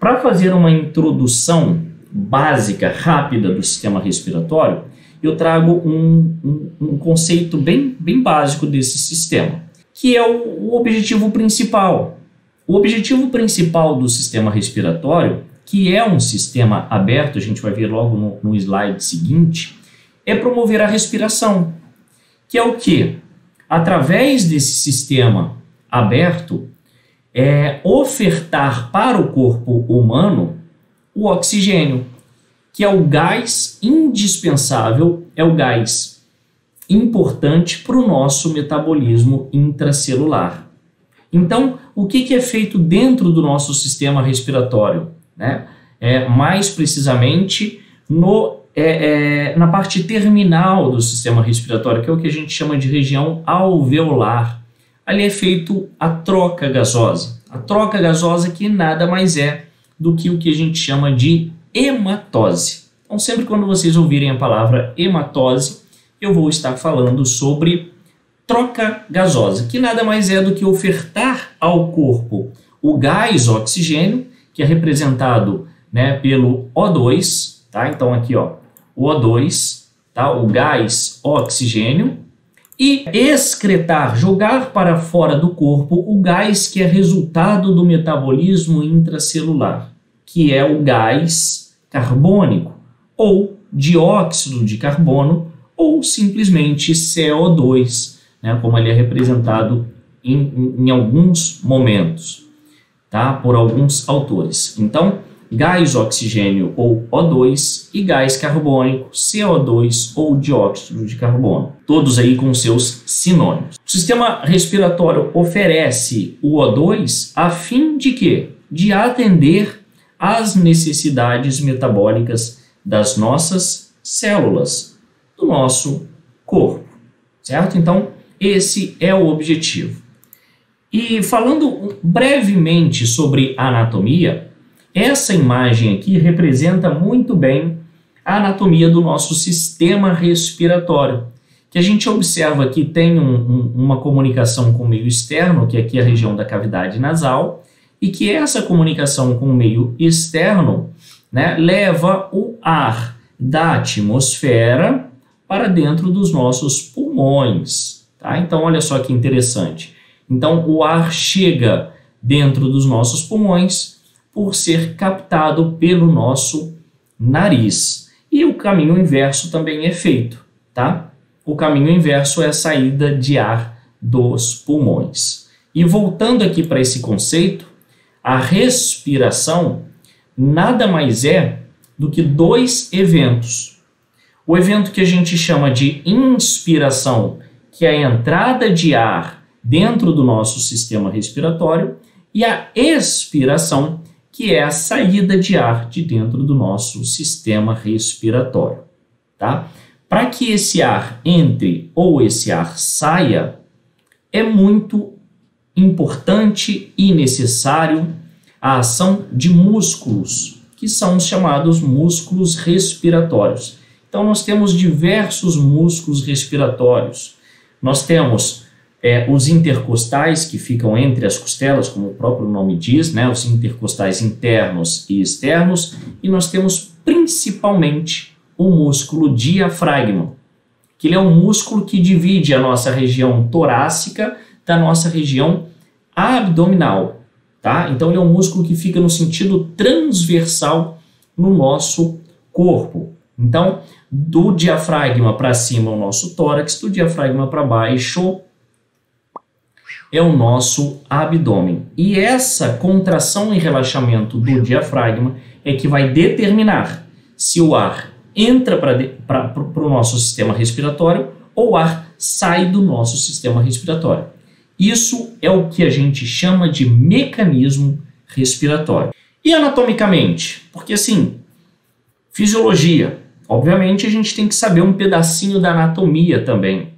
Para fazer uma introdução básica, rápida do sistema respiratório, eu trago um conceito bem básico desse sistema, que é o objetivo principal. O objetivo principal do sistema respiratório, que é um sistema aberto, a gente vai ver logo no slide seguinte, é promover a respiração, que é o quê? Através desse sistema aberto, ofertar para o corpo humano o oxigênio, que é o gás indispensável, é o gás importante para o nosso metabolismo intracelular. Então, o que é feito dentro do nosso sistema respiratório? Mais precisamente na parte terminal do sistema respiratório, que é o que a gente chama de região alveolar. Ali é feito a troca gasosa. A troca gasosa que nada mais é do que o que a gente chama de hematose. Então, sempre quando vocês ouvirem a palavra hematose, eu vou estar falando sobre troca gasosa, que nada mais é do que ofertar ao corpo o gás oxigênio, que é representado, pelo O2, tá? Então aqui, ó, o O2, tá? O gás oxigênio, e excretar, jogar para fora do corpo o gás que é resultado do metabolismo intracelular, que é o gás carbônico, ou dióxido de carbono, ou simplesmente CO2, como ele é representado em alguns momentos, tá? Por alguns autores. Então, gás oxigênio ou O2 e gás carbônico, CO2 ou dióxido de carbono, todos aí com seus sinônimos. O sistema respiratório oferece o O2 a fim de quê? De atender às necessidades metabólicas das nossas células, do nosso corpo, certo? Então, esse é o objetivo. E falando brevemente sobre anatomia, essa imagem aqui representa muito bem a anatomia do nosso sistema respiratório, que a gente observa que tem uma comunicação com o meio externo, que aqui é a região da cavidade nasal, e que essa comunicação com o meio externo, leva o ar da atmosfera para dentro dos nossos pulmões. Tá? Então, olha só que interessante. Então, o ar chega dentro dos nossos pulmões por ser captado pelo nosso nariz. E o caminho inverso também é feito, tá? O caminho inverso é a saída de ar dos pulmões. E voltando aqui para esse conceito, a respiração nada mais é do que dois eventos. O evento que a gente chama de inspiração, que é a entrada de ar dentro do nosso sistema respiratório, e a expiração, que é a saída de ar de dentro do nosso sistema respiratório, tá? Para que esse ar entre ou esse ar saia, é muito importante e necessário a ação de músculos, que são os chamados músculos respiratórios. Então, nós temos diversos músculos respiratórios. Nós temos os intercostais, que ficam entre as costelas, como o próprio nome diz, os intercostais internos e externos, e nós temos principalmente o músculo diafragma, que ele é um músculo que divide a nossa região torácica da nossa região abdominal, tá? Então ele é um músculo que fica no sentido transversal no nosso corpo. Então, do diafragma para cima é o nosso tórax, do diafragma para baixo é o nosso abdômen. E essa contração e relaxamento do diafragma é que vai determinar se o ar entra para o nosso sistema respiratório ou o ar sai do nosso sistema respiratório. Isso é o que a gente chama de mecanismo respiratório. E anatomicamente? Porque assim, fisiologia, obviamente a gente tem que saber um pedacinho da anatomia também,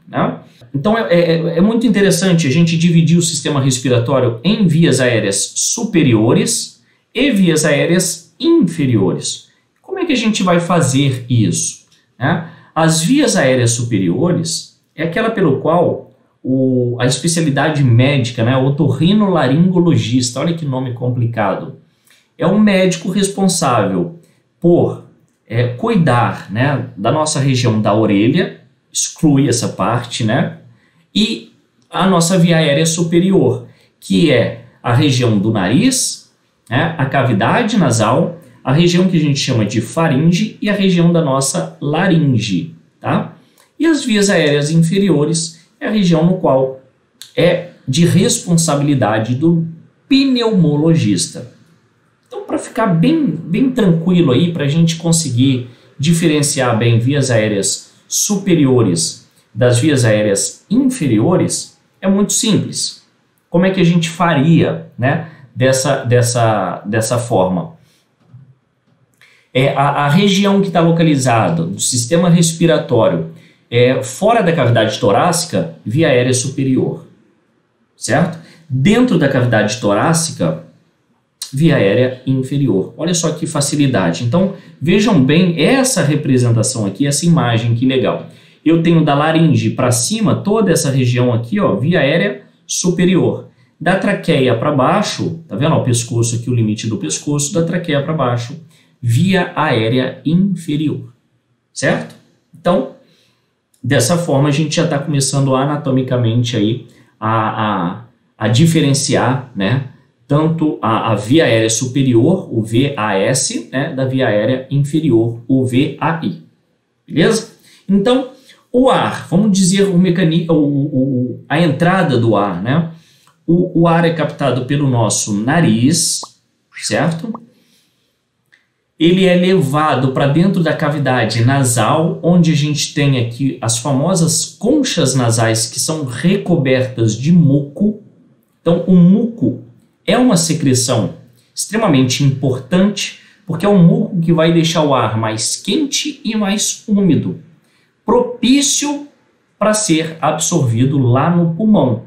Então é muito interessante a gente dividir o sistema respiratório em vias aéreas superiores e vias aéreas inferiores. Como é que a gente vai fazer isso? As vias aéreas superiores é aquela pelo qual a especialidade médica, o otorrinolaringologista, olha que nome complicado, é o médico responsável por cuidar, né, da nossa região da orelha, exclui essa parte, né, e a nossa via aérea superior, que é a região do nariz, né, a cavidade nasal, a região que a gente chama de faringe e a região da nossa laringe, tá? E as vias aéreas inferiores é a região no qual é de responsabilidade do pneumologista. Então, para ficar bem tranquilo aí, para a gente conseguir diferenciar bem vias aéreas superiores das vias aéreas inferiores, é muito simples. Como é que a gente faria, né, dessa forma? A região que está localizada do sistema respiratório fora da cavidade torácica, via aérea superior, certo? Dentro da cavidade torácica, via aérea inferior. Olha só que facilidade. Então, vejam bem essa representação aqui, essa imagem, que legal. Eu tenho da laringe para cima, toda essa região aqui, ó, via aérea superior. Da traqueia para baixo, tá vendo? O pescoço aqui, o limite do pescoço, da traqueia para baixo, via aérea inferior, certo? Então, dessa forma, a gente já está começando anatomicamente aí a diferenciar, né, tanto a via aérea superior, o VAS, né, da via aérea inferior, o VAI, beleza? Então, o ar, vamos dizer o mecanismo, a entrada do ar, né? O ar é captado pelo nosso nariz, certo? Ele é levado para dentro da cavidade nasal, onde a gente tem aqui as famosas conchas nasais que são recobertas de muco. Então, o muco é uma secreção extremamente importante, porque é o muco que vai deixar o ar mais quente e mais úmido, propício para ser absorvido lá no pulmão.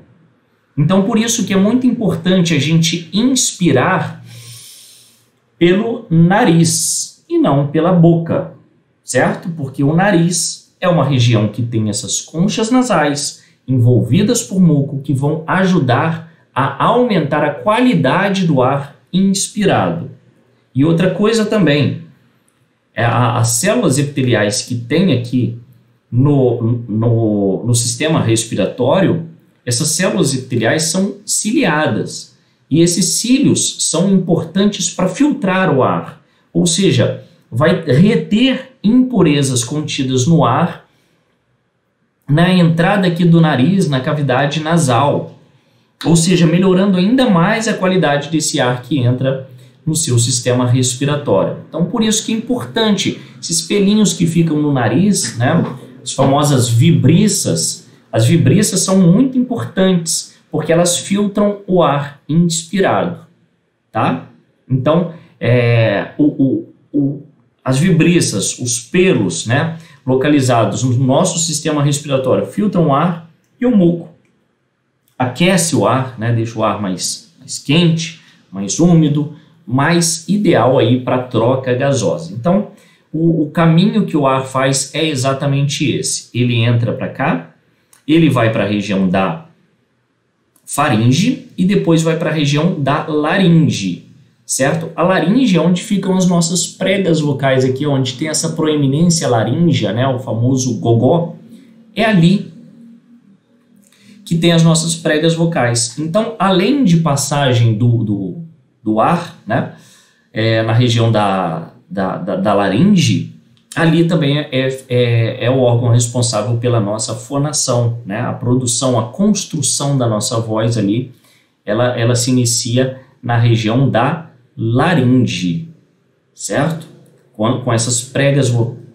Então, por isso que é muito importante a gente inspirar pelo nariz e não pela boca, certo? Porque o nariz é uma região que tem essas conchas nasais envolvidas por muco que vão ajudar a aumentar a qualidade do ar inspirado. E outra coisa também, as células epiteliais que tem aqui no sistema respiratório, essas células epiteliais são ciliadas. E esses cílios são importantes para filtrar o ar, ou seja, vai reter impurezas contidas no ar na entrada aqui do nariz, na cavidade nasal, ou seja, melhorando ainda mais a qualidade desse ar que entra no seu sistema respiratório. Então, por isso que é importante esses pelinhos que ficam no nariz, né, as famosas vibriças. As vibriças são muito importantes, porque elas filtram o ar inspirado, tá? Então, as vibriças, os pelos, né, localizados no nosso sistema respiratório, filtram o ar, e o muco aquece o ar, né, deixa o ar mais quente, mais úmido, mais ideal aí para troca gasosa. Então, o caminho que o ar faz é exatamente esse. Ele entra para cá, ele vai para a região da faringe e depois vai para a região da laringe, certo? A laringe é onde ficam as nossas pregas vocais aqui, onde tem essa proeminência laríngea, né, o famoso gogó, é ali que tem as nossas pregas vocais. Então, além de passagem do ar, né, na região da laringe, ali também é o órgão responsável pela nossa fonação, né? A produção, a construção da nossa voz ali, ela se inicia na região da laringe, certo? Com essas pregas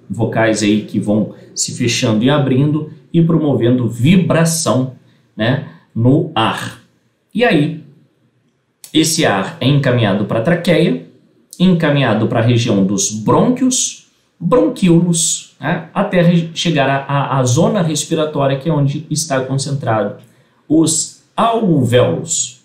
vocais aí que vão se fechando e abrindo e promovendo vibração, né, no ar. E aí, esse ar é encaminhado para a traqueia, encaminhado para a região dos brônquios, bronquíolos, né, até chegar à zona respiratória, que é onde está concentrado os alvéolos.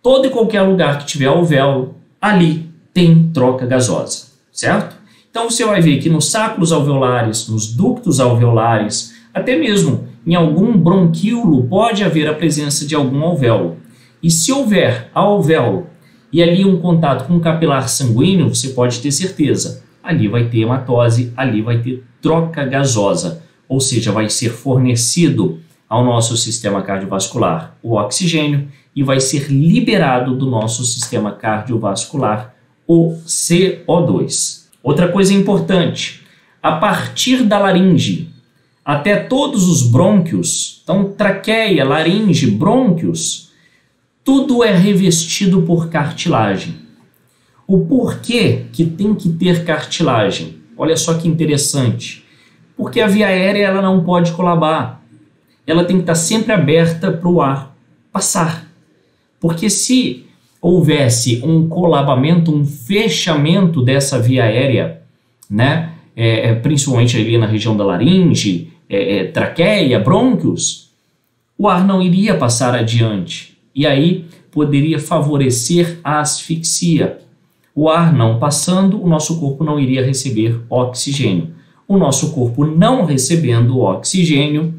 Todo e qualquer lugar que tiver alvéolo, ali tem troca gasosa, certo? Então você vai ver que nos sacos alveolares, nos ductos alveolares, até mesmo em algum bronquíolo pode haver a presença de algum alvéolo. E se houver alvéolo e ali um contato com o capilar sanguíneo, você pode ter certeza, ali vai ter hematose, ali vai ter troca gasosa, ou seja, vai ser fornecido ao nosso sistema cardiovascular o oxigênio e vai ser liberado do nosso sistema cardiovascular o CO2. Outra coisa importante, a partir da laringe até todos os brônquios, então traqueia, laringe, brônquios, tudo é revestido por cartilagem. O porquê que tem que ter cartilagem? Olha só que interessante. Porque a via aérea ela não pode colabar. Ela tem que estar sempre aberta para o ar passar. Porque se houvesse um colabamento, um fechamento dessa via aérea, né, principalmente ali na região da laringe, traqueia, brônquios, o ar não iria passar adiante. E aí poderia favorecer a asfixia. O ar não passando, o nosso corpo não iria receber oxigênio. O nosso corpo não recebendo oxigênio,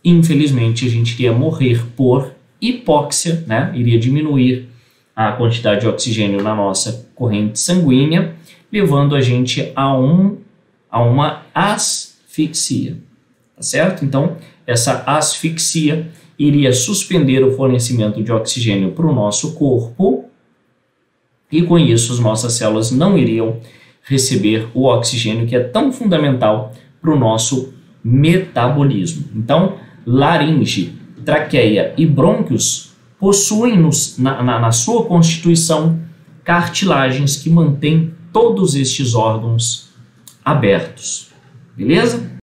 infelizmente a gente iria morrer por hipóxia, né? Iria diminuir a quantidade de oxigênio na nossa corrente sanguínea, levando a gente a uma asfixia, tá certo? Então, essa asfixia iria suspender o fornecimento de oxigênio para o nosso corpo e com isso as nossas células não iriam receber o oxigênio que é tão fundamental para o nosso metabolismo. Então, laringe, traqueia e brônquios possuem na sua constituição cartilagens que mantêm todos estes órgãos abertos. Beleza?